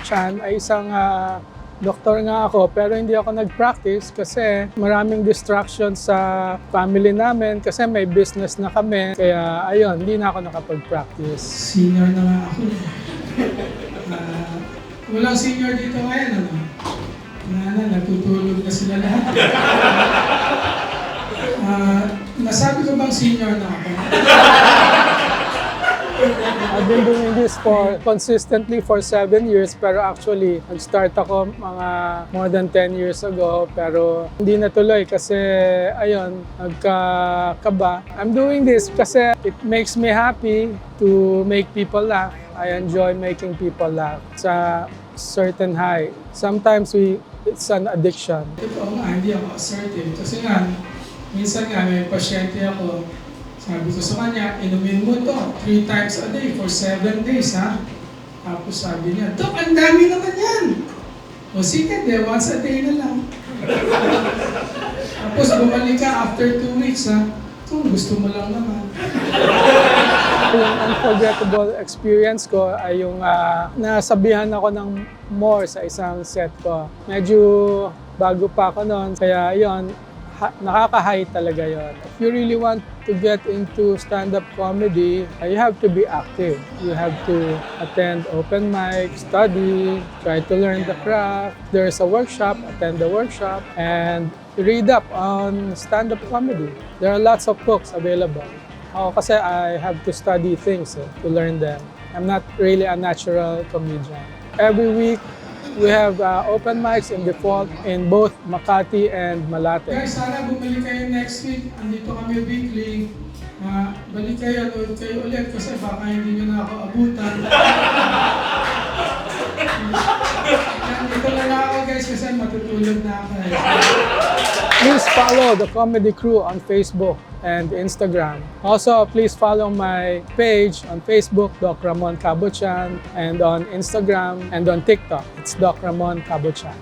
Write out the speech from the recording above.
Chan ay isang doktor nga ako pero hindi ako nag-practice kasi maraming distractions sa family namin kasi may business na kami. Kaya ayun, hindi na ako nakapag-practice. Senior na nga ako. Walang senior dito ngayon, ano? Natutulog na sila lahat. Nasabi ko bang senior na ako? I've been doing this consistently for 7 years pero actually nag-start ako mga more than 10 years ago pero hindi natuloy kasi ayun, nagkakaba. I'm doing this kasi it makes me happy to make people laugh. I enjoy making people laugh. It's a certain high. Sometimes it's an addiction. Totoo nga, hindi ako assertive. Kasi nga, minsan nga may pasyente ako, sabi ko sa kanya, inumin mo to 3 times a day for 7 days, ha? Tapos sabi niya, Dok, ang dami naman yan! O sige, once a day na lang. Tapos bumalik ka after 2 weeks, ha? Kung gusto mo lang naman. Yung unforgettable experience ko ay yung nasabihan ako ng more sa isang set ko. Medyo bago pa ako noon, kaya yon nakaka-high talaga yon. If you really want to get into stand-up comedy, you have to be active. You have to attend open mic, study, try to learn the craft. There's a workshop, attend the workshop, and read up on stand-up comedy. There are lots of books available. Ako kasi I have to study things to learn them. I'm not really a natural comedian. Every week, we have open mics in default in both Makati and Malate. Guys, sana bumalik kayo next week. Andito kami weekly. Balik kayo, load kayo ulit kasi baka hindi nyo na ako abutan. Dito na lang ako guys kasi matutulog na ako. Please follow the Comedy Crew on Facebook and Instagram. Also, please follow my page on Facebook, Doc Ramon Cabo Chan, and on Instagram and on TikTok, it's Doc Ramon Cabo Chan.